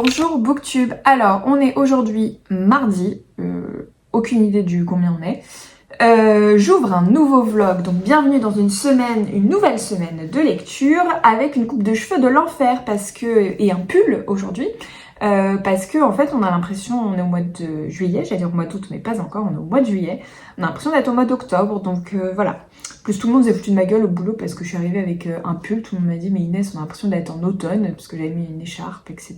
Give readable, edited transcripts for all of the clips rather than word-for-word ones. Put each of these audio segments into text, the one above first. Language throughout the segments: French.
Bonjour Booktube. Alors, on est aujourd'hui mardi, aucune idée du combien on est. J'ouvre un nouveau vlog, donc bienvenue dans une nouvelle semaine de lecture avec une coupe de cheveux de l'enfer et un pull aujourd'hui. Parce que en fait on a l'impression, on est au mois de juillet, j'allais dire au mois d'août mais pas encore, on est au mois de juillet, on a l'impression d'être au mois d'octobre, donc voilà. Plus tout le monde s'est foutu de ma gueule au boulot parce que je suis arrivée avec un pull, tout le monde m'a dit mais Inès on a l'impression d'être en automne parce que j'avais mis une écharpe etc.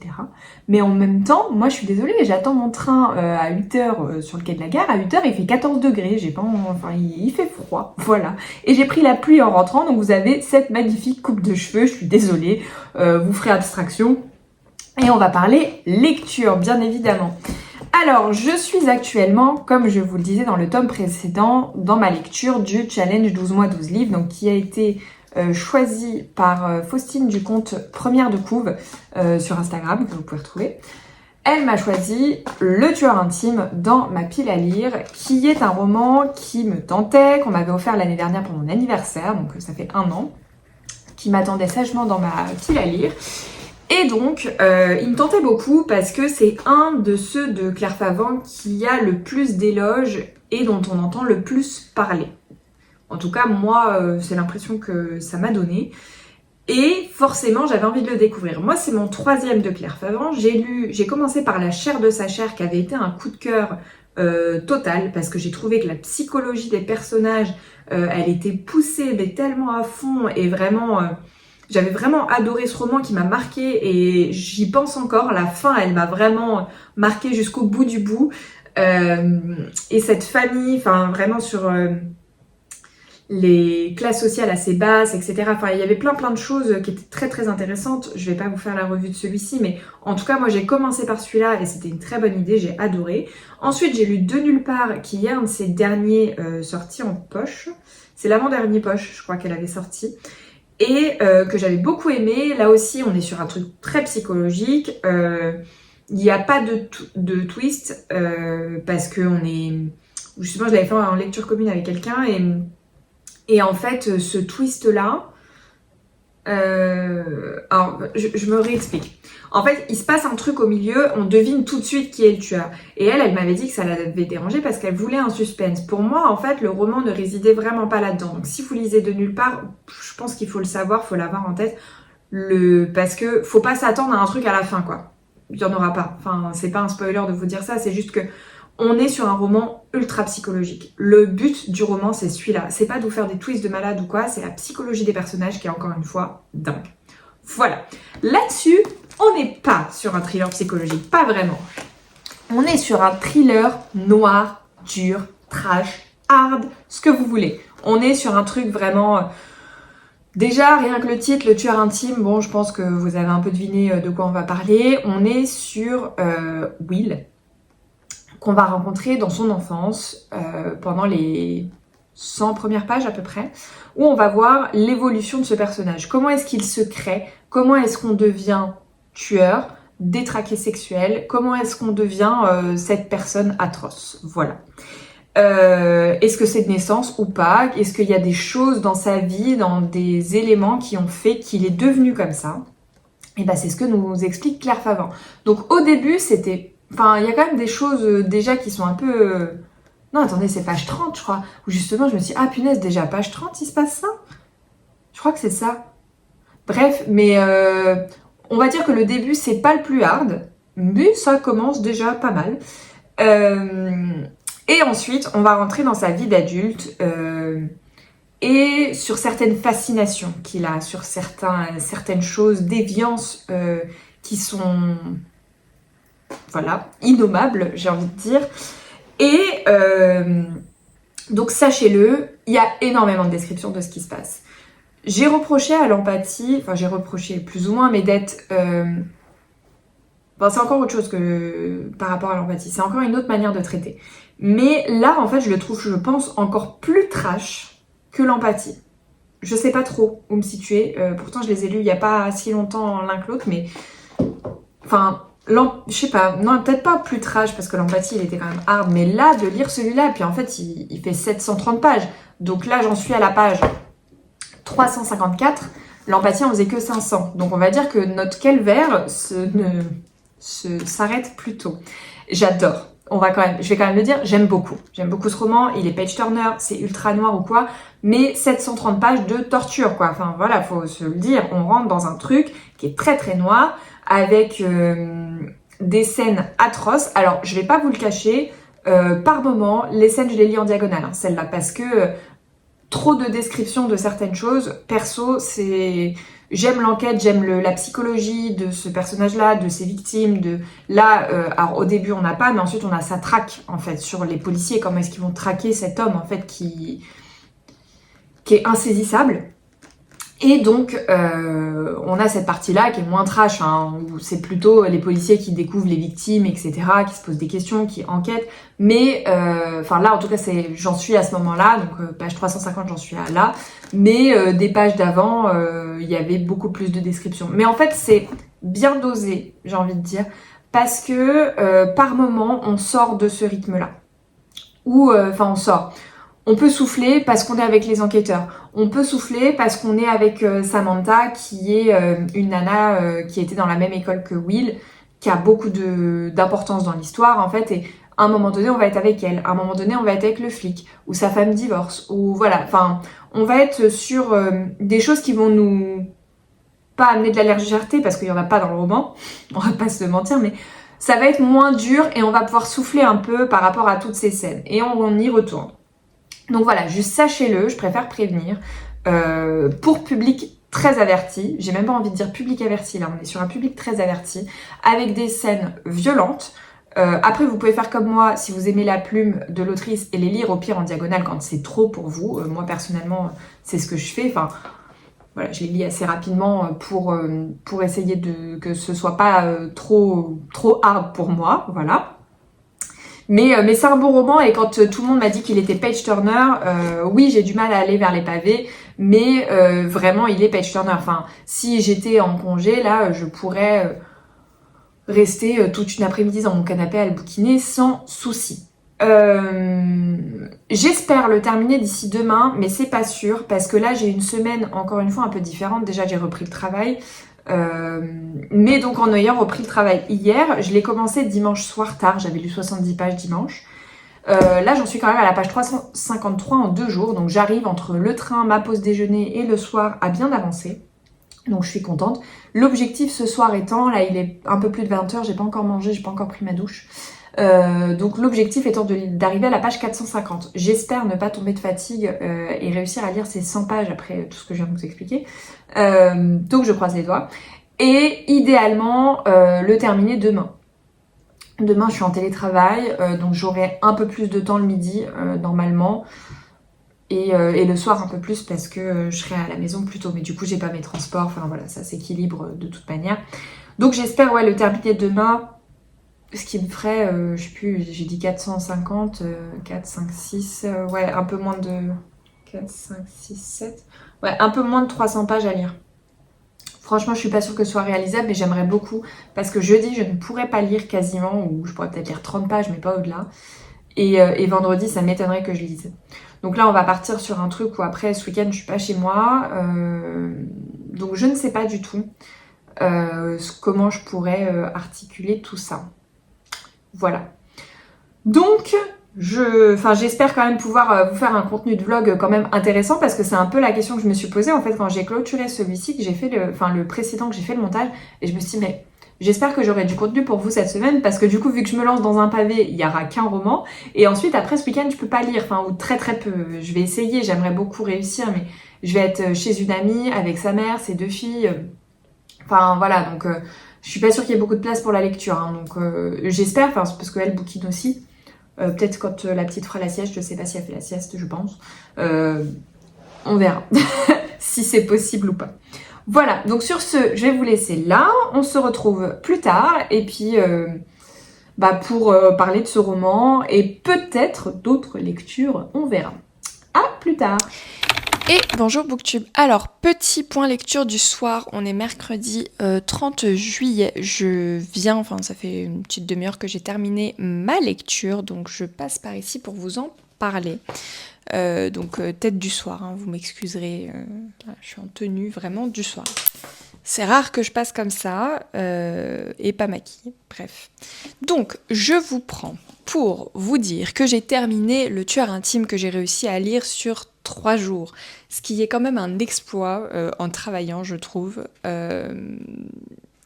Mais en même temps, moi je suis désolée, j'attends mon train à 8h sur le quai de la gare, à 8h il fait 14 degrés, il fait froid, voilà. Et j'ai pris la pluie en rentrant, donc vous avez cette magnifique coupe de cheveux, je suis désolée, vous ferez abstraction. Et on va parler lecture, bien évidemment. Alors, je suis actuellement, comme je vous le disais dans le tome précédent, dans ma lecture du challenge 12 mois 12 livres, donc qui a été choisi par Faustine du compte Première de Couve sur Instagram, que vous pouvez retrouver. Elle m'a choisi Le Tueur Intime dans ma pile à lire, qui est un roman qui me tentait, qu'on m'avait offert l'année dernière pour mon anniversaire, donc ça fait 1 an, qui m'attendait sagement dans ma pile à lire. Et donc, il me tentait beaucoup parce que c'est un de ceux de Claire Favant qui a le plus d'éloges et dont on entend le plus parler. En tout cas, moi, c'est l'impression que ça m'a donné. Et forcément, j'avais envie de le découvrir. Moi, c'est mon 3e de Claire Favant. J'ai commencé par La chair de sa chair, qui avait été un coup de cœur total, parce que j'ai trouvé que la psychologie des personnages, elle était poussée, mais tellement à fond, et vraiment... J'avais vraiment adoré ce roman qui m'a marqué et j'y pense encore. La fin, elle m'a vraiment marqué jusqu'au bout du bout. Et cette famille, enfin vraiment sur les classes sociales assez basses, etc. Enfin, il y avait plein de choses qui étaient très intéressantes. Je vais pas vous faire la revue de celui-ci, mais en tout cas, moi j'ai commencé par celui-là et c'était une très bonne idée, j'ai adoré. Ensuite, j'ai lu De nulle part, qui est un de ses derniers sortis en poche. C'est l'avant-dernier poche, je crois qu'elle avait sorti. Et que j'avais beaucoup aimé. Là aussi, on est sur un truc très psychologique. Il n'y a pas de twist parce que on est... Justement, je l'avais fait en lecture commune avec quelqu'un et en fait, ce twist-là... alors, je me réexplique. En fait, il se passe un truc au milieu, on devine tout de suite qui est le tueur. Et elle m'avait dit que ça l'avait dérangée parce qu'elle voulait un suspense. Pour moi, en fait, le roman ne résidait vraiment pas là-dedans. Donc, si vous lisez De nulle part, je pense qu'il faut le savoir, faut l'avoir en tête. Parce que faut pas s'attendre à un truc à la fin, quoi. Il y en aura pas. Enfin, c'est pas un spoiler de vous dire ça, c'est juste que on est sur un roman ultra psychologique. Le but du roman, c'est celui-là. C'est pas de vous faire des twists de malade ou quoi, c'est la psychologie des personnages qui est encore une fois dingue. Voilà. Là-dessus, on n'est pas sur un thriller psychologique, pas vraiment. On est sur un thriller noir, dur, trash, hard, ce que vous voulez. On est sur un truc vraiment... Déjà, rien que le titre, Le Tueur Intime, bon, je pense que vous avez un peu deviné de quoi on va parler. On est sur Will, qu'on va rencontrer dans son enfance pendant les 100 premières pages à peu près, où on va voir l'évolution de ce personnage. Comment est-ce qu'il se crée? Comment est-ce qu'on devient tueur, détraqué sexuel? Comment est-ce qu'on devient cette personne atroce? Voilà. Est-ce que c'est de naissance ou pas? Est-ce qu'il y a des choses dans sa vie, dans des éléments qui ont fait qu'il est devenu comme ça? Et ben c'est ce que nous explique Claire Favant. Donc au début, c'était... Enfin, il y a quand même des choses déjà qui sont un peu... Non, attendez, c'est page 30, je crois. Où justement, je me suis dit, ah punaise, déjà page 30, il se passe ça? Je crois que c'est ça. Bref, mais on va dire que le début, c'est pas le plus hard. Mais ça commence déjà pas mal. Et ensuite, on va rentrer dans sa vie d'adulte et sur certaines fascinations qu'il a, sur certaines choses, déviances qui sont... Voilà, innommable, j'ai envie de dire. Et donc, sachez-le, il y a énormément de descriptions de ce qui se passe. J'ai reproché à l'empathie, enfin j'ai reproché plus ou moins, mais d'être... Bon, c'est encore autre chose que par rapport à l'empathie, c'est encore une autre manière de traiter. Mais là, en fait, je le trouve, je pense, encore plus trash que l'empathie. Je sais pas trop où me situer, pourtant je les ai lus il y a pas si longtemps l'un que l'autre, mais... Enfin... Je sais pas, non peut-être pas plus trash parce que l'empathie il était quand même hard, mais là de lire celui-là, puis en fait il fait 730 pages, donc là j'en suis à la page 354, l'empathie en faisait que 500, donc on va dire que notre calvaire s'arrête plus tôt. J'adore. Je vais quand même le dire, j'aime beaucoup. J'aime beaucoup ce roman, il est page turner, c'est ultra noir ou quoi, mais 730 pages de torture, quoi. Enfin voilà, faut se le dire, on rentre dans un truc qui est très très noir, avec des scènes atroces. Alors, je vais pas vous le cacher, par moment, les scènes, je les lis en diagonale, hein, celles-là, parce que trop de descriptions de certaines choses. Perso, j'aime l'enquête, j'aime la psychologie de ce personnage-là, de ses victimes. Alors au début on n'a pas, mais ensuite on a sa traque en fait sur les policiers. Comment est-ce qu'ils vont traquer cet homme en fait qui est insaisissable. Et donc, on a cette partie-là qui est moins trash, hein, où c'est plutôt les policiers qui découvrent les victimes, etc., qui se posent des questions, qui enquêtent. Mais, enfin là, en tout cas, j'en suis à ce moment-là, donc page 350, j'en suis là. Mais des pages d'avant, il y avait beaucoup plus de descriptions. Mais en fait, c'est bien dosé, j'ai envie de dire, parce que par moment, on sort de ce rythme-là. Ou, enfin, on sort. On peut souffler parce qu'on est avec les enquêteurs. On peut souffler parce qu'on est avec Samantha, qui est une nana qui était dans la même école que Will, qui a beaucoup d'importance dans l'histoire en fait. Et à un moment donné, on va être avec elle. À un moment donné, on va être avec le flic, ou sa femme divorce, ou voilà. Enfin, on va être sur des choses qui vont nous pas amener de la légèreté parce qu'il y en a pas dans le roman. On va pas se mentir, mais ça va être moins dur et on va pouvoir souffler un peu par rapport à toutes ces scènes. Et on y retourne. Donc voilà, juste sachez-le, je préfère prévenir. Pour public très averti, j'ai même pas envie de dire public averti, là on est sur un public très averti, avec des scènes violentes. Après vous pouvez faire comme moi, si vous aimez la plume de l'autrice, et les lire au pire en diagonale quand c'est trop pour vous. Moi personnellement, c'est ce que je fais. Enfin, voilà, je les lis assez rapidement pour essayer que ce soit pas trop hard pour moi, voilà. Mais c'est un bon roman, et quand tout le monde m'a dit qu'il était page turner, oui j'ai du mal à aller vers les pavés, mais vraiment il est page turner. Enfin, si j'étais en congé là, je pourrais rester toute une après-midi dans mon canapé à le bouquiner sans souci. J'espère le terminer d'ici demain, mais c'est pas sûr parce que là j'ai une semaine encore une fois un peu différente. Déjà j'ai repris le travail. Mais donc en ayant repris le travail hier, je l'ai commencé dimanche soir tard, j'avais lu 70 pages dimanche. Là j'en suis quand même à la page 353 en 2 jours, donc j'arrive entre le train, ma pause déjeuner et le soir à bien avancer. Donc je suis contente. L'objectif ce soir étant, là il est un peu plus de 20h, j'ai pas encore mangé, j'ai pas encore pris ma douche. Donc l'objectif étant d'arriver à la page 450. J'espère ne pas tomber de fatigue et réussir à lire ces 100 pages après tout ce que je viens de vous expliquer. Donc je croise les doigts. Et idéalement le terminer demain. Demain je suis en télétravail, donc j'aurai un peu plus de temps le midi normalement. Et le soir un peu plus parce que je serai à la maison plus tôt. Mais du coup j'ai pas mes transports, enfin voilà, ça s'équilibre de toute manière. Donc j'espère le terminer demain. Ce qui me ferait, je sais plus, j'ai dit 450, 4, 5, 6, ouais, un peu moins de 4, 5, 6, 7, ouais, un peu moins de 300 pages à lire. Franchement, je suis pas sûre que ce soit réalisable, mais j'aimerais beaucoup, parce que jeudi, je ne pourrais pas lire quasiment, ou je pourrais peut-être lire 30 pages, mais pas au-delà. Et vendredi, ça m'étonnerait que je lise. Donc là, on va partir sur un truc où après, ce week-end, je suis pas chez moi, donc je ne sais pas du tout comment je pourrais articuler tout ça. Voilà. Donc, j'espère quand même pouvoir vous faire un contenu de vlog quand même intéressant, parce que c'est un peu la question que je me suis posée en fait quand j'ai clôturé celui-ci, que j'ai fait le précédent, que j'ai fait le montage, et je me suis dit mais j'espère que j'aurai du contenu pour vous cette semaine, parce que du coup vu que je me lance dans un pavé, il n'y aura qu'un roman, et ensuite après ce week-end je peux pas lire, enfin ou très très peu. Je vais essayer, j'aimerais beaucoup réussir, mais je vais être chez une amie avec sa mère, ses 2 filles, enfin voilà, donc je suis pas sûre qu'il y ait beaucoup de place pour la lecture, hein, donc j'espère, parce qu'elle bouquine aussi. Peut-être quand la petite fera la sieste, je sais pas si elle fait la sieste, je pense. On verra si c'est possible ou pas. Voilà, donc sur ce, je vais vous laisser là. On se retrouve plus tard, et puis pour parler de ce roman et peut-être d'autres lectures, on verra. À plus tard. Et bonjour Booktube. Alors, petit point lecture du soir, on est mercredi 30 juillet. Ça fait une petite demi-heure que j'ai terminé ma lecture, donc je passe par ici pour vous en parler. Tête du soir, hein, vous m'excuserez, je suis en tenue vraiment du soir. C'est rare que je passe comme ça, et pas maquillée, bref. Donc, je vous prends pour vous dire que j'ai terminé Le Tueur intime que j'ai réussi à lire sur 3 jours. Ce qui est quand même un exploit en travaillant, je trouve.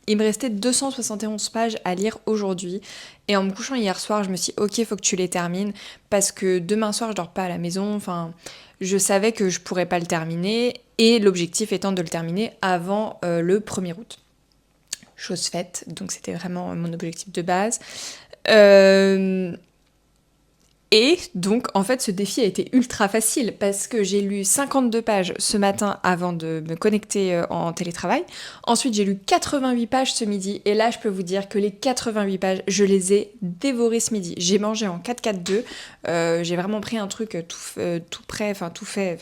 Il me restait 271 pages à lire aujourd'hui. Et en me couchant hier soir, je me suis dit, ok, faut que tu les termines. Parce que demain soir, je dors pas à la maison. Enfin, je savais que je pourrais pas le terminer. Et l'objectif étant de le terminer avant le 1er août. Chose faite. Donc c'était vraiment mon objectif de base. Et donc, en fait, ce défi a été ultra facile parce que j'ai lu 52 pages ce matin avant de me connecter en télétravail. Ensuite, j'ai lu 88 pages ce midi. Et là, je peux vous dire que les 88 pages, je les ai dévorées ce midi. J'ai mangé en 4-4-2. J'ai vraiment pris un truc tout prêt, tout prêt,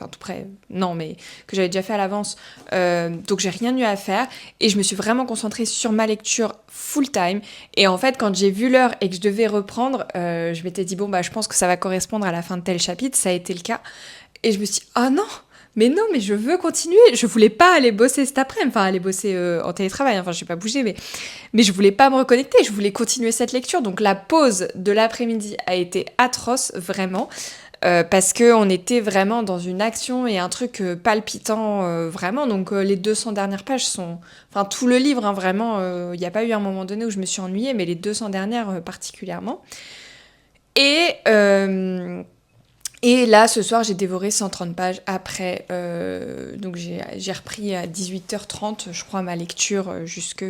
non, mais que j'avais déjà fait à l'avance. Donc, j'ai rien eu à faire. Et je me suis vraiment concentrée sur ma lecture full time. Et en fait, quand j'ai vu l'heure et que je devais reprendre, je m'étais dit, bon, bah, je pense que ça va correspondre à la fin de tel chapitre. Ça a été le cas. Et je me suis dit, ah non, mais je veux continuer. Je voulais pas aller bosser cet après-midi, enfin, aller bosser en télétravail. Enfin, je vais pas bouger, mais je voulais pas me reconnecter. Je voulais continuer cette lecture. Donc, la pause de l'après-midi a été atroce, vraiment. Parce qu'on était vraiment dans une action et un truc palpitant, vraiment. Donc les 200 dernières pages sont... Enfin, tout le livre, hein, vraiment, il n'y a pas eu un moment donné où je me suis ennuyée, mais les 200 dernières particulièrement. Et, euh, et là, ce soir, j'ai dévoré 130 pages après. Donc j'ai repris à 18h30, je crois, ma lecture jusque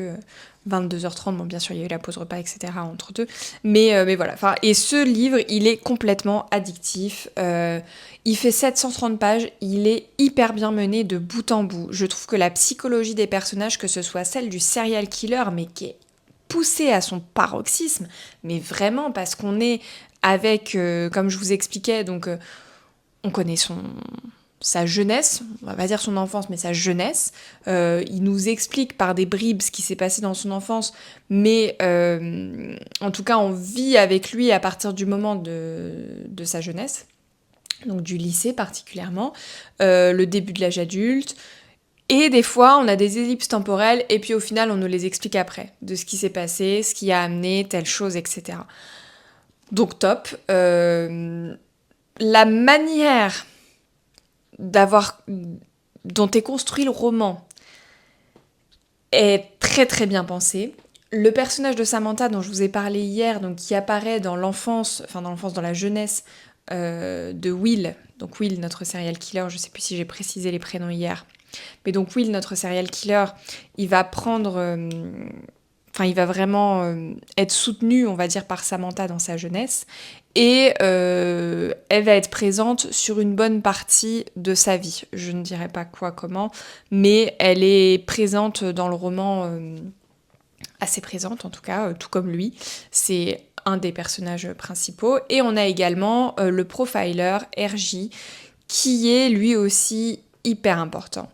22h30. Bon, bien sûr, il y a eu la pause repas, etc. entre deux. Mais voilà. Enfin, et ce livre, il est complètement addictif. Il fait 730 pages. Il est hyper bien mené de bout en bout. Je trouve que la psychologie des personnages, que ce soit celle du serial killer, mais qui est poussée à son paroxysme, mais vraiment parce qu'on est avec, comme je vous expliquais, donc on connaît sa jeunesse, on va pas dire son enfance, mais sa jeunesse. Il nous explique par des bribes ce qui s'est passé dans son enfance, mais en tout cas, on vit avec lui à partir du moment de sa jeunesse, donc du lycée particulièrement, le début de l'âge adulte. Et des fois, on a des ellipses temporelles, et puis au final, on nous les explique après, de ce qui s'est passé, ce qui a amené telle chose, etc. Donc top. La manière dont est construit le roman est très très bien pensé. Le personnage de Samantha dont je vous ai parlé hier, donc qui apparaît dans l'enfance, dans la jeunesse de Will, donc Will, notre serial killer, je sais plus si j'ai précisé les prénoms hier, mais donc Will, notre serial killer, il va prendre... il va vraiment être soutenu, on va dire, par Samantha dans sa jeunesse. Et elle va être présente sur une bonne partie de sa vie. Je ne dirais pas quoi, comment, mais elle est présente dans le roman, assez présente en tout cas, tout comme lui. C'est un des personnages principaux. Et on a également le profiler, RJ, qui est lui aussi hyper important.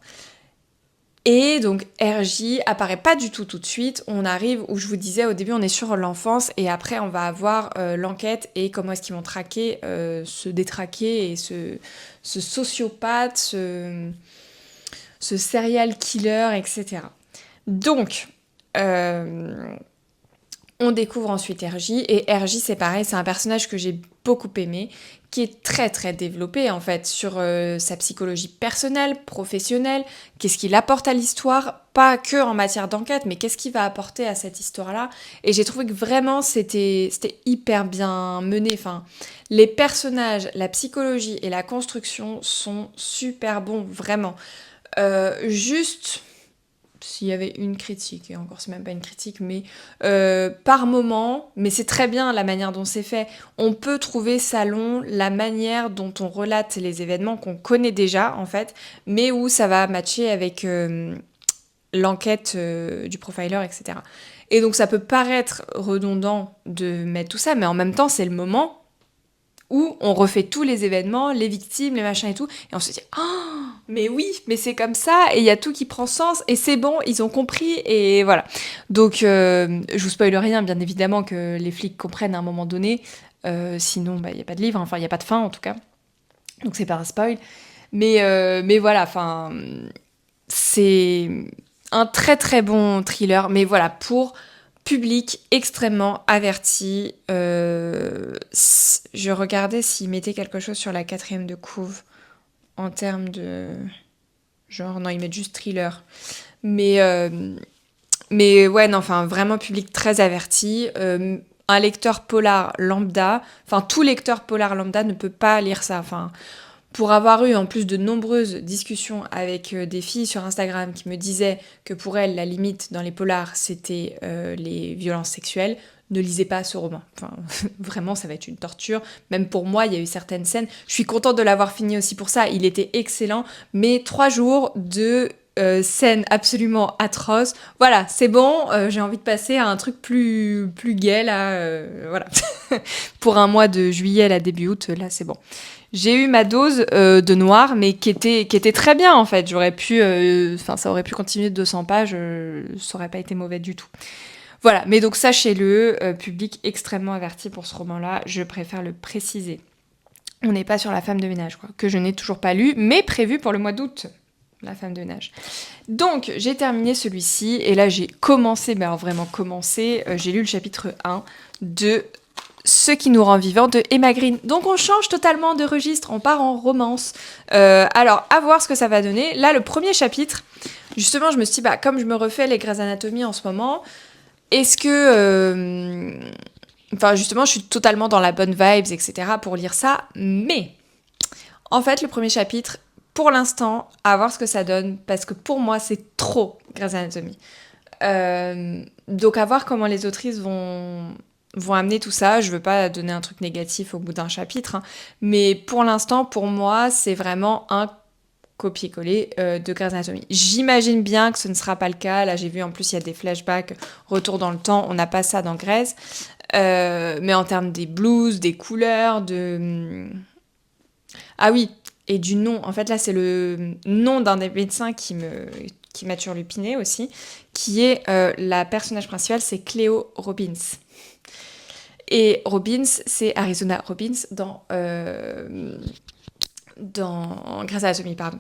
Et donc RJ apparaît pas du tout de suite, on arrive où je vous disais au début on est sur l'enfance et après on va avoir l'enquête et comment est-ce qu'ils vont traquer, se détraquer et ce sociopathe, ce serial killer, etc. Donc on découvre ensuite RJ, et RJ c'est pareil, c'est un personnage que j'ai beaucoup aimé, qui est très très développé en fait sur sa psychologie personnelle, professionnelle, qu'est-ce qu'il apporte à l'histoire, pas que en matière d'enquête, mais qu'est-ce qu'il va apporter à cette histoire-là. Et j'ai trouvé que vraiment c'était hyper bien mené, enfin, les personnages, la psychologie et la construction sont super bons, vraiment. Juste... S'il y avait une critique, et encore c'est même pas une critique, mais par moment, mais c'est très bien la manière dont c'est fait, on peut trouver ça long, la manière dont on relate les événements qu'on connaît déjà en fait, mais où ça va matcher avec l'enquête du profiler, etc. Et donc ça peut paraître redondant de mettre tout ça, mais en même temps c'est le moment où on refait tous les événements, les victimes, les machins et tout, et on se dit « Oh, mais oui, mais c'est comme ça, et il y a tout qui prend sens, et c'est bon, ils ont compris, et voilà. » Donc, je vous spoile rien, bien évidemment, que les flics comprennent à un moment donné, sinon, il n'y a pas de livre, enfin, il n'y a pas de fin, en tout cas. Donc, c'est pas un spoil. Mais voilà, enfin, c'est un très très bon thriller, mais voilà, pour public extrêmement averti. Je regardais s'il mettait quelque chose sur la 4e de couve en termes de... Genre, non, ils mettent juste thriller. Mais ouais, non, enfin, vraiment public très averti. Un lecteur polar lambda, enfin, tout lecteur polar lambda ne peut pas lire ça. Enfin, pour avoir eu en plus de nombreuses discussions avec des filles sur Instagram qui me disaient que pour elles, la limite dans les polars, c'était les violences sexuelles, ne lisez pas ce roman. Enfin, vraiment, ça va être une torture. Même pour moi, il y a eu certaines scènes. Je suis contente de l'avoir fini aussi pour ça. Il était excellent. Mais 3 jours de scènes absolument atroces. Voilà, c'est bon. J'ai envie de passer à un truc plus gai, là. Voilà. Pour un mois de juillet, là, début août, là, c'est bon. J'ai eu ma dose de noir, mais qui était très bien, en fait. J'aurais pu... ça aurait pu continuer de 200 pages. Ça aurait pas été mauvais du tout. Voilà, mais donc sachez-le, public extrêmement averti pour ce roman-là, je préfère le préciser. On n'est pas sur La femme de ménage, quoi, que je n'ai toujours pas lu, mais prévu pour le mois d'août, La femme de ménage. Donc, j'ai terminé celui-ci, et là j'ai commencé, mais alors vraiment commencé, j'ai lu le chapitre 1 de Ce qui nous rend vivants de Emma Green. Donc on change totalement de registre, on part en romance. Alors, à voir ce que ça va donner. Là, le premier chapitre, justement, je me suis dit, comme je me refais les Grey's Anatomy en ce moment... Est-ce que... Enfin, justement, je suis totalement dans la bonne vibes, etc. pour lire ça. Mais, en fait, le premier chapitre, pour l'instant, à voir ce que ça donne. Parce que pour moi, c'est trop Grey's Anatomy. Donc, à voir comment les autrices vont amener tout ça. Je veux pas donner un truc négatif au bout d'un chapitre. Hein. Mais pour l'instant, pour moi, c'est vraiment un copier-coller de Grey's Anatomy. J'imagine bien que ce ne sera pas le cas. Là, j'ai vu en plus, il y a des flashbacks, retour dans le temps. On n'a pas ça dans Grey's. Mais en termes des blues, des couleurs, de... Ah oui, et du nom. En fait, là, c'est le nom d'un des médecins qui m'a turlupiné aussi, qui est la personnage principale, c'est Cleo Robbins. Et Robbins, c'est Arizona Robbins dans Grey's Anatomy, pardon.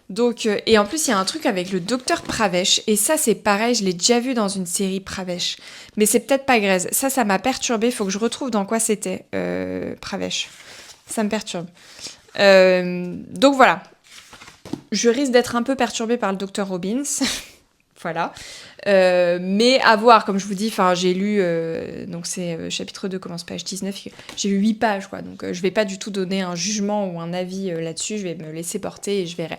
Donc, et en plus, il y a un truc avec le docteur Pravesh, et ça, c'est pareil, je l'ai déjà vu dans une série Pravesh, mais c'est peut-être pas Grey's. Ça m'a perturbée, faut que je retrouve dans quoi c'était, Pravesh. Ça me perturbe. Donc voilà, je risque d'être un peu perturbée par le docteur Robbins, voilà. Mais à voir, comme je vous dis, j'ai lu, donc c'est chapitre 2 commence page 19, j'ai lu 8 pages, quoi, donc je vais pas du tout donner un jugement ou un avis là-dessus, je vais me laisser porter et je verrai.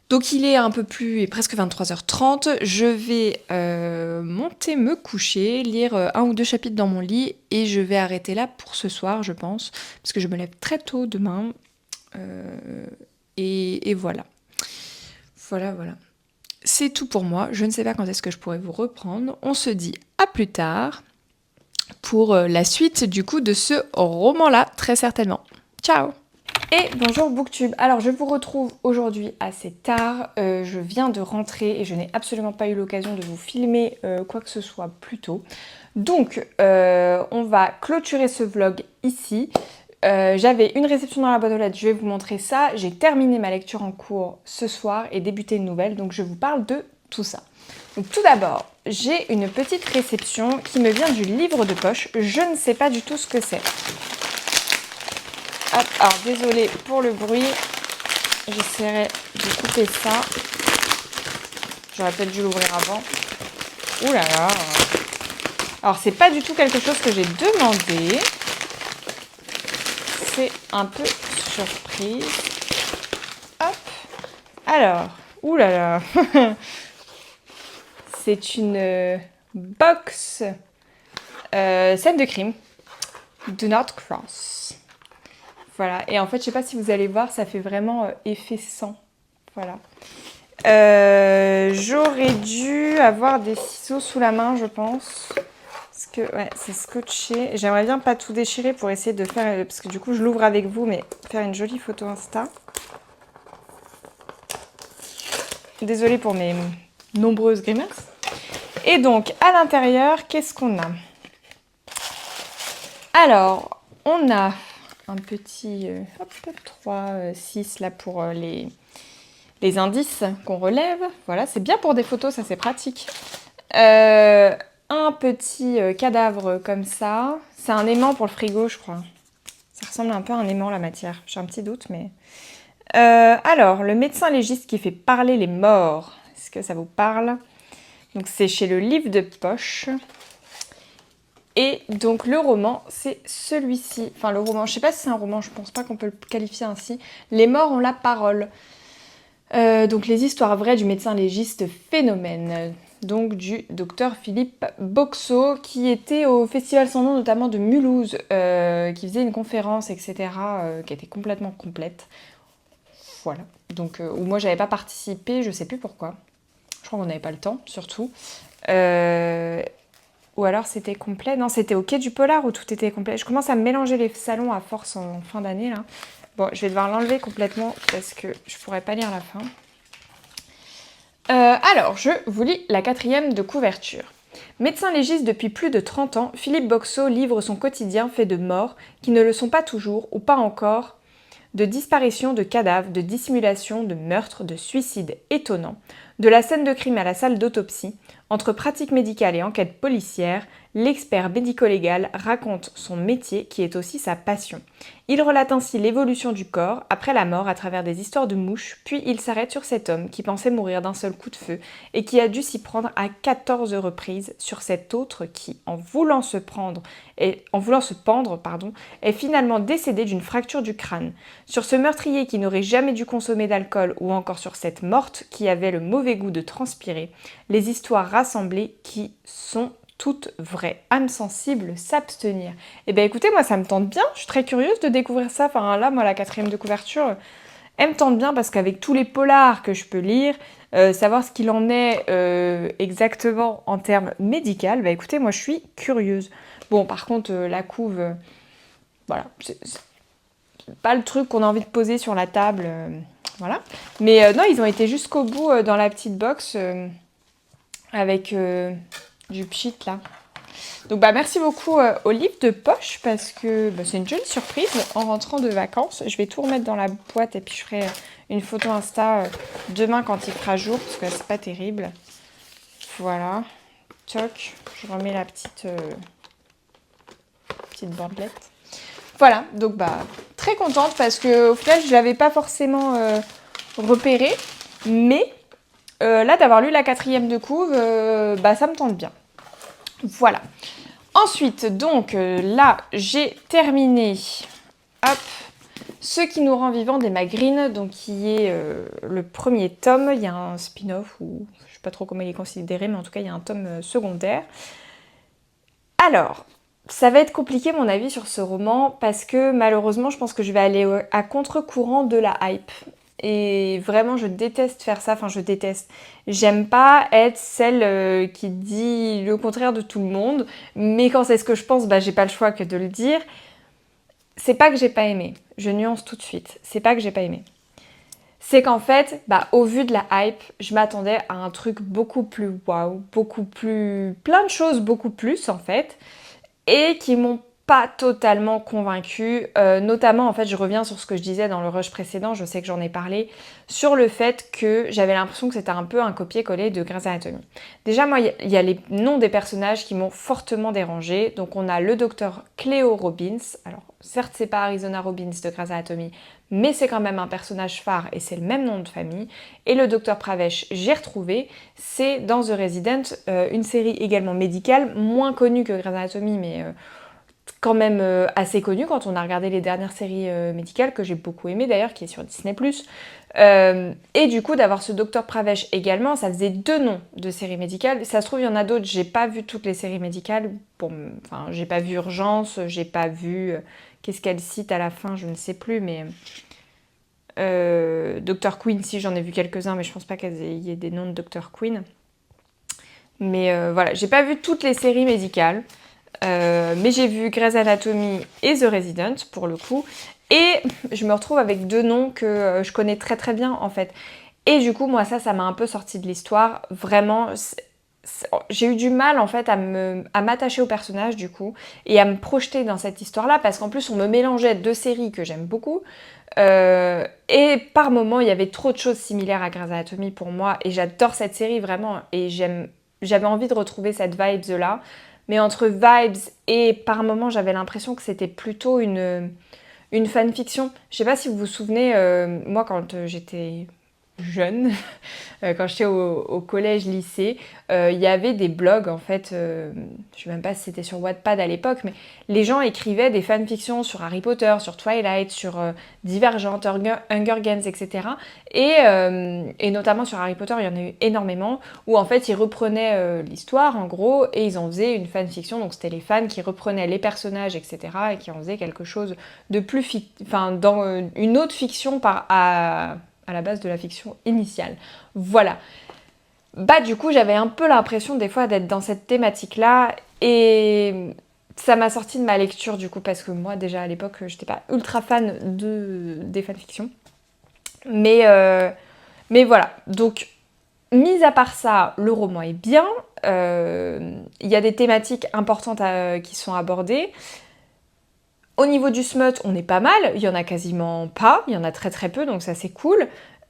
Donc il est un peu plus, presque 23h30, je vais monter me coucher, lire 1 ou 2 chapitres dans mon lit et je vais arrêter là pour ce soir, je pense, parce que je me lève très tôt demain, et voilà. Voilà. C'est tout pour moi, je ne sais pas quand est-ce que je pourrai vous reprendre. On se dit à plus tard pour la suite du coup de ce roman-là, très certainement. Ciao! Et bonjour Booktube. Alors je vous retrouve aujourd'hui assez tard, je viens de rentrer et je n'ai absolument pas eu l'occasion de vous filmer quoi que ce soit plus tôt. Donc on va clôturer ce vlog ici. J'avais une réception dans la boîte aux lettres, je vais vous montrer ça. J'ai terminé ma lecture en cours ce soir et débuté une nouvelle, donc je vous parle de tout ça. Donc tout d'abord, j'ai une petite réception qui me vient du livre de poche. Je ne sais pas du tout ce que c'est. Hop, alors désolée pour le bruit. J'essaierai de couper ça. J'aurais peut-être dû l'ouvrir avant. Ouh là là. Alors c'est pas du tout quelque chose que j'ai demandé. C'est un peu surprise. Hop. Alors, oulala. C'est une box scène de crime. Do not cross. Voilà. Et en fait, je sais pas si vous allez voir, ça fait vraiment effet sang. Voilà. J'aurais dû avoir des ciseaux sous la main, je pense. Parce que ouais, c'est scotché. J'aimerais bien pas tout déchirer pour essayer de faire... Parce que du coup, je l'ouvre avec vous, mais faire une jolie photo Insta. Désolée pour mes nombreuses grimaces. Et donc, à l'intérieur, qu'est-ce qu'on a? Alors, on a un petit 3, 6 là pour les indices qu'on relève. Voilà, c'est bien pour des photos, ça c'est pratique. Un petit cadavre comme ça. C'est un aimant pour le frigo, je crois. Ça ressemble un peu à un aimant, la matière. J'ai un petit doute, mais... alors, le médecin légiste qui fait parler les morts. Est-ce que ça vous parle? Donc c'est chez le livre de poche. Et donc le roman, c'est celui-ci. Enfin le roman, je sais pas si c'est un roman, je pense pas qu'on peut le qualifier ainsi. Les morts ont la parole. Donc les histoires vraies du médecin légiste Phénomène. Donc du docteur Philippe Boxeau, qui était au Festival sans nom notamment de Mulhouse, qui faisait une conférence, etc., qui était complètement complète. Voilà. Donc où moi j'avais pas participé, je sais plus pourquoi. Je crois qu'on n'avait pas le temps, surtout. Ou alors c'était complet. Non, c'était au Quai du Polar où tout était complet. Je commence à me mélanger les salons à force en fin d'année, là. Bon, je vais devoir l'enlever complètement parce que je pourrais pas lire la fin. Alors, je vous lis la 4e de couverture. Médecin légiste depuis plus de 30 ans, Philippe Boxeau livre son quotidien fait de morts qui ne le sont pas toujours ou pas encore, de disparitions de cadavres, de dissimulations, de meurtres, de suicides étonnants, de la scène de crime à la salle d'autopsie, entre pratique médicale et enquête policière, l'expert médico-légal raconte son métier qui est aussi sa passion. Il relate ainsi l'évolution du corps après la mort à travers des histoires de mouches, puis il s'arrête sur cet homme qui pensait mourir d'un seul coup de feu et qui a dû s'y prendre à 14 reprises sur cet autre qui, en voulant se pendre, est finalement décédé d'une fracture du crâne. Sur ce meurtrier qui n'aurait jamais dû consommer d'alcool ou encore sur cette morte qui avait le mauvais goût de transpirer, les histoires rassemblées qui sont toutes vraies. Âme sensible, s'abstenir. Eh bien écoutez, moi ça me tente bien, je suis très curieuse de découvrir ça. Enfin là, moi la 4e de couverture, elle me tente bien parce qu'avec tous les polars que je peux lire, savoir ce qu'il en est exactement en termes médicaux, bah écoutez, moi je suis curieuse. Bon, par contre, la couve, voilà, c'est pas le truc qu'on a envie de poser sur la table, voilà. Mais non, ils ont été jusqu'au bout dans la petite box avec du pchit là. Donc bah merci beaucoup au livre de poche parce que c'est une jolie surprise en rentrant de vacances. Je vais tout remettre dans la boîte et puis je ferai une photo Insta demain quand il fera jour parce que là, c'est pas terrible. Voilà. Toc. Je remets la petite bandelette. Voilà. Donc bah très contente parce que au final je l'avais pas forcément repéré. Mais là d'avoir lu la 4e de couve, ça me tente bien. Voilà. Ensuite, donc, là, j'ai terminé, hop, Ce qui nous rend vivants d'Emma Green, donc qui est le premier tome. Il y a un spin-off, ou je ne sais pas trop comment il est considéré, mais en tout cas, il y a un tome secondaire. Alors, ça va être compliqué mon avis sur ce roman, parce que malheureusement, je pense que je vais aller à contre-courant de la hype. Et vraiment, je déteste faire ça, enfin je déteste. J'aime pas être celle qui dit le contraire de tout le monde, mais quand c'est ce que je pense, j'ai pas le choix que de le dire. C'est pas que j'ai pas aimé, je nuance tout de suite, c'est pas que j'ai pas aimé. C'est qu'en fait, au vu de la hype, je m'attendais à un truc beaucoup plus waouh, beaucoup plus... plein de choses beaucoup plus en fait, et qui m'ont pas totalement convaincue, notamment en fait je reviens sur ce que je disais dans le rush précédent, je sais que j'en ai parlé, sur le fait que j'avais l'impression que c'était un peu un copier-coller de Grey's Anatomy. Déjà moi il y a les noms des personnages qui m'ont fortement dérangée, donc on a le docteur Cleo Robbins, alors certes c'est pas Arizona Robbins de Grey's Anatomy, mais c'est quand même un personnage phare et c'est le même nom de famille, et le docteur Pravesh j'ai retrouvé, c'est dans The Resident, une série également médicale, moins connue que Grey's Anatomy, mais quand même assez connue quand on a regardé les dernières séries médicales, que j'ai beaucoup aimé d'ailleurs, qui est sur Disney+. Et du coup, d'avoir ce Dr Pravesh également, ça faisait 2 noms de séries médicales. Ça se trouve, il y en a d'autres, j'ai pas vu toutes les séries médicales. Enfin, j'ai pas vu Urgence, j'ai pas vu... qu'est-ce qu'elle cite à la fin, je ne sais plus, mais... Dr Queen, si, j'en ai vu quelques-uns, mais je pense pas qu'il y ait des noms de Dr Queen. Mais voilà, j'ai pas vu toutes les séries médicales. Mais j'ai vu Grey's Anatomy et The Resident pour le coup, et je me retrouve avec 2 noms que je connais très très bien en fait. Et du coup moi ça m'a un peu sorti de l'histoire, vraiment j'ai eu du mal en fait à m'attacher au personnage du coup et à me projeter dans cette histoire-là parce qu'en plus on me mélangeait deux séries que j'aime beaucoup et par moments il y avait trop de choses similaires à Grey's Anatomy pour moi et j'adore cette série vraiment et j'avais envie de retrouver cette vibe-là mais entre vibes et par moments j'avais l'impression que c'était plutôt une fanfiction. Je sais pas si vous vous souvenez, moi quand j'étais jeune, quand j'étais au collège, lycée, il y avait des blogs en fait, je sais même pas si c'était sur Wattpad à l'époque, mais les gens écrivaient des fanfictions sur Harry Potter, sur Twilight, sur Divergent, Hunger Games, etc. Et notamment sur Harry Potter, il y en a eu énormément, où en fait ils reprenaient l'histoire en gros, et ils en faisaient une fanfiction, donc c'était les fans qui reprenaient les personnages, etc. et qui en faisaient quelque chose de plus, enfin dans une autre fiction à la base de la fiction initiale. Voilà. Bah du coup j'avais un peu l'impression des fois d'être dans cette thématique-là et ça m'a sorti de ma lecture du coup parce que moi déjà à l'époque j'étais pas ultra fan des fanfictions. Mais voilà. Donc mis à part ça, le roman est bien. Il y a des thématiques importantes qui sont abordées. Au niveau du smut, on est pas mal. Il y en a quasiment pas. Il y en a très très peu, donc ça c'est cool.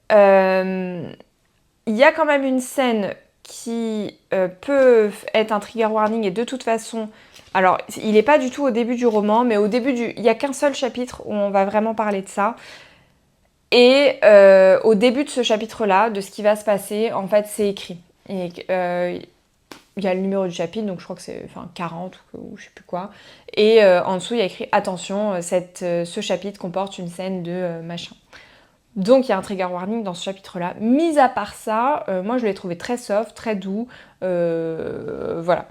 Il y a quand même une scène qui peut être un trigger warning et de toute façon, alors il n'est pas du tout au début du roman, mais il n'y a qu'un seul chapitre où on va vraiment parler de ça. Et au début de ce chapitre-là, de ce qui va se passer, en fait c'est écrit. Et il y a le numéro du chapitre, donc je crois que c'est 40 ou je sais plus quoi. Et en dessous il y a écrit attention, ce chapitre comporte une scène de machin. Donc il y a un trigger warning dans ce chapitre-là. Mis à part ça, moi je l'ai trouvé très soft, très doux. Voilà.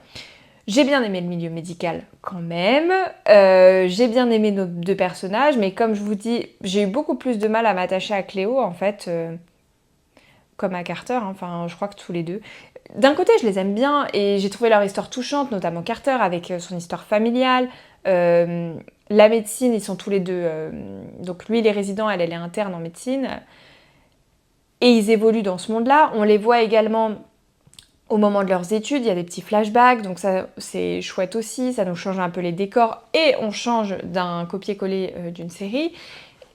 J'ai bien aimé le milieu médical quand même. J'ai bien aimé nos deux personnages, mais comme je vous dis, j'ai eu beaucoup plus de mal à m'attacher à Cléo en fait, comme à Carter. Hein. Enfin, je crois que tous les deux. D'un côté, je les aime bien et j'ai trouvé leur histoire touchante, notamment Carter avec son histoire familiale. La médecine, ils sont tous les deux. Donc lui, il est résident, elle est interne en médecine. Et ils évoluent dans ce monde-là. On les voit également au moment de leurs études, il y a des petits flashbacks, donc ça c'est chouette aussi, ça nous change un peu les décors et on change d'un copier-coller d'une série.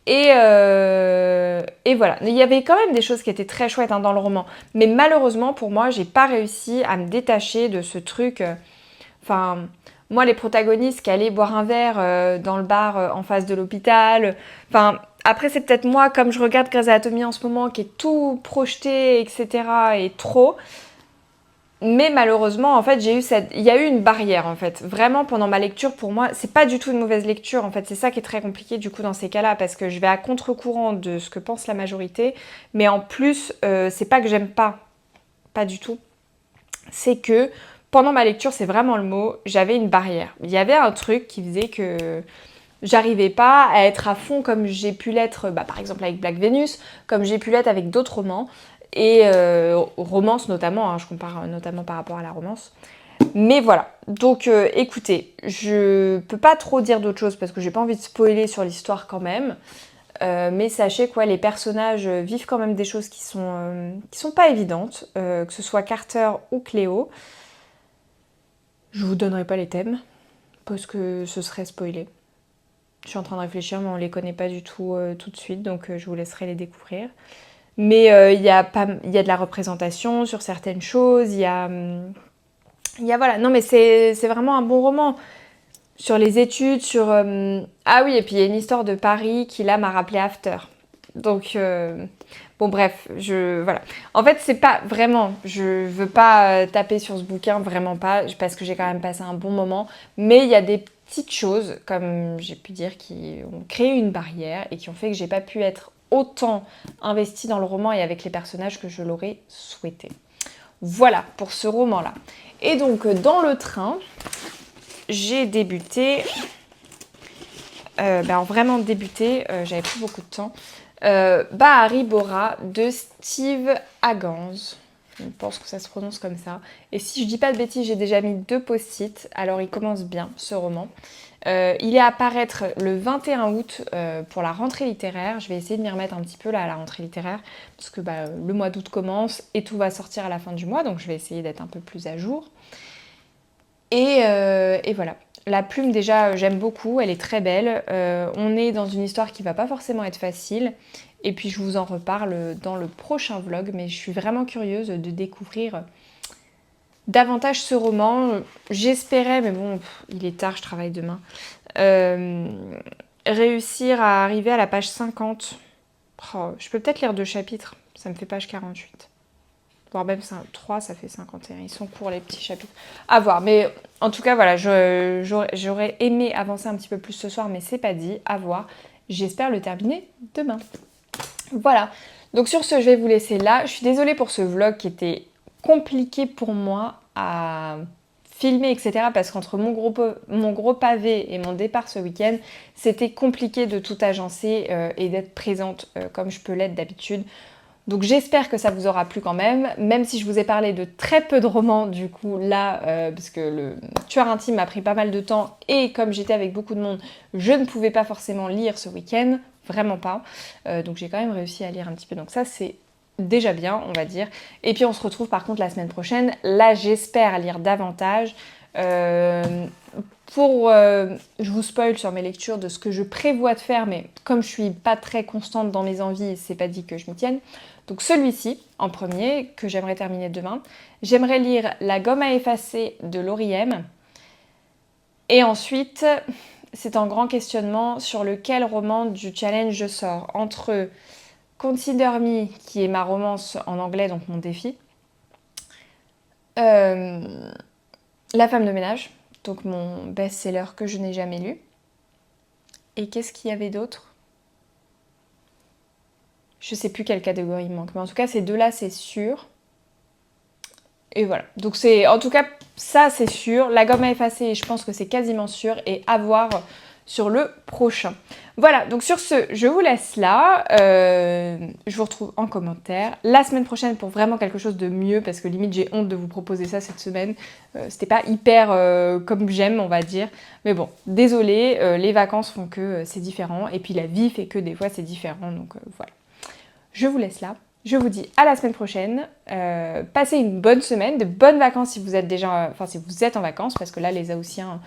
Et voilà, il y avait quand même des choses qui étaient très chouettes hein, dans le roman, mais malheureusement pour moi, j'ai pas réussi à me détacher de ce truc. Enfin, moi les protagonistes qui allaient boire un verre dans le bar en face de l'hôpital, enfin. Après, c'est peut-être moi, comme je regarde Grey's Anatomy en ce moment, qui est tout projeté, etc. et trop. Mais malheureusement, en fait, il y a eu une barrière, en fait. Vraiment, pendant ma lecture, pour moi, c'est pas du tout une mauvaise lecture, en fait. C'est ça qui est très compliqué, du coup, dans ces cas-là, parce que je vais à contre-courant de ce que pense la majorité. Mais en plus, c'est pas que j'aime pas du tout. C'est que, pendant ma lecture, c'est vraiment le mot, j'avais une barrière. Il y avait un truc qui faisait que j'arrivais pas à être à fond comme j'ai pu l'être, par exemple avec Black Venus, comme j'ai pu l'être avec d'autres romans. Et romance notamment, hein, je compare notamment par rapport à la romance. Mais voilà, donc écoutez, je peux pas trop dire d'autres choses parce que j'ai pas envie de spoiler sur l'histoire quand même. Mais sachez que ouais, les personnages vivent quand même des choses qui sont pas évidentes, que ce soit Carter ou Cléo. Je vous donnerai pas les thèmes parce que ce serait spoilé. Je suis en train de réfléchir, mais on les connaît pas du tout tout de suite, donc je vous laisserai les découvrir. Mais il y a de la représentation sur certaines choses, il y a voilà, non mais c'est vraiment un bon roman. Sur les études, sur... Ah oui, et puis il y a une histoire de Paris qui là m'a rappelé After. Donc, bon bref, voilà. En fait, c'est pas vraiment, je veux pas taper sur ce bouquin, vraiment pas, parce que j'ai quand même passé un bon moment. Mais il y a des petites choses, comme j'ai pu dire, qui ont créé une barrière et qui ont fait que j'ai pas pu être autant investie dans le roman et avec les personnages que je l'aurais souhaité. Voilà pour ce roman-là. Et donc, dans le train, j'ai débuté... vraiment débuté, j'avais plus beaucoup de temps. Bahari Bora de Steve Haggans. Je pense que ça se prononce comme ça. Et si je dis pas de bêtises, j'ai déjà mis 2 post-it. Alors il commence bien, ce roman. Il est à paraître le 21 août pour la rentrée littéraire. Je vais essayer de m'y remettre un petit peu là à la rentrée littéraire. Parce que le mois d'août commence et tout va sortir à la fin du mois. Donc je vais essayer d'être un peu plus à jour. Et voilà. La plume déjà j'aime beaucoup, elle est très belle. On est dans une histoire qui va pas forcément être facile. Et puis je vous en reparle dans le prochain vlog. Mais je suis vraiment curieuse de découvrir davantage ce roman. J'espérais, mais bon, il est tard, je travaille demain, réussir à arriver à la page 50. Oh, je peux peut-être lire 2 chapitres, ça me fait page 48. Voire même 3, ça fait 51. Ils sont courts les petits chapitres. À voir, mais en tout cas, voilà, j'aurais aimé avancer un petit peu plus ce soir, mais c'est pas dit, à voir. J'espère le terminer demain. Voilà, donc sur ce, je vais vous laisser là. Je suis désolée pour ce vlog qui était compliqué pour moi à filmer, etc. Parce qu'entre mon gros pavé et mon départ ce week-end, c'était compliqué de tout agencer et d'être présente comme je peux l'être d'habitude. Donc j'espère que ça vous aura plu quand même si je vous ai parlé de très peu de romans du coup là, parce que le tueur intime m'a pris pas mal de temps et comme j'étais avec beaucoup de monde, je ne pouvais pas forcément lire ce week-end, vraiment pas. Donc j'ai quand même réussi à lire un petit peu, donc ça c'est déjà bien on va dire. Et puis on se retrouve par contre la semaine prochaine, là j'espère lire davantage. Je vous spoil sur mes lectures de ce que je prévois de faire, mais comme je suis pas très constante dans mes envies, c'est pas dit que je m'y tienne. Donc celui-ci, en premier, que j'aimerais terminer demain. J'aimerais lire La gomme à effacer de Laurie M. Et ensuite, c'est un grand questionnement sur lequel roman du challenge je sors. Entre Consider Me, qui est ma romance en anglais, donc mon défi. La femme de ménage, donc mon best-seller que je n'ai jamais lu. Et qu'est-ce qu'il y avait d'autre ? Je sais plus quelle catégorie il manque, mais en tout cas ces deux-là c'est sûr. Et voilà, donc c'est en tout cas ça c'est sûr. La gomme à effacer, je pense que c'est quasiment sûr, et à voir sur le prochain. Voilà, donc sur ce, je vous laisse là. Je vous retrouve en commentaire la semaine prochaine pour vraiment quelque chose de mieux, parce que limite j'ai honte de vous proposer ça cette semaine. C'était pas hyper comme j'aime, on va dire. Mais bon, désolée, les vacances font que c'est différent, et puis la vie fait que des fois c'est différent, donc voilà. Je vous laisse là. Je vous dis à la semaine prochaine. Passez une bonne semaine, de bonnes vacances si vous êtes déjà, enfin si vous êtes en vacances, parce que là les Haussiens,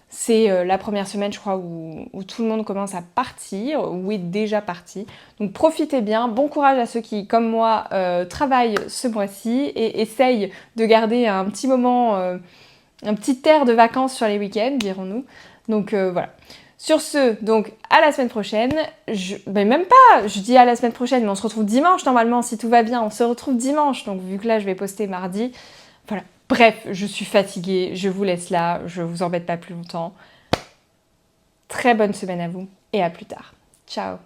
c'est la première semaine je crois où tout le monde commence à partir, ou est déjà parti. Donc profitez bien, bon courage à ceux qui, comme moi, travaillent ce mois-ci et essayent de garder un petit moment, un petit air de vacances sur les week-ends, dirons-nous. Donc voilà. Sur ce, donc à la semaine prochaine, même pas, je dis à la semaine prochaine, mais on se retrouve dimanche normalement, si tout va bien, on se retrouve dimanche, donc vu que là je vais poster mardi, voilà. Bref, je suis fatiguée, je vous laisse là, je vous embête pas plus longtemps. Très bonne semaine à vous, et à plus tard. Ciao.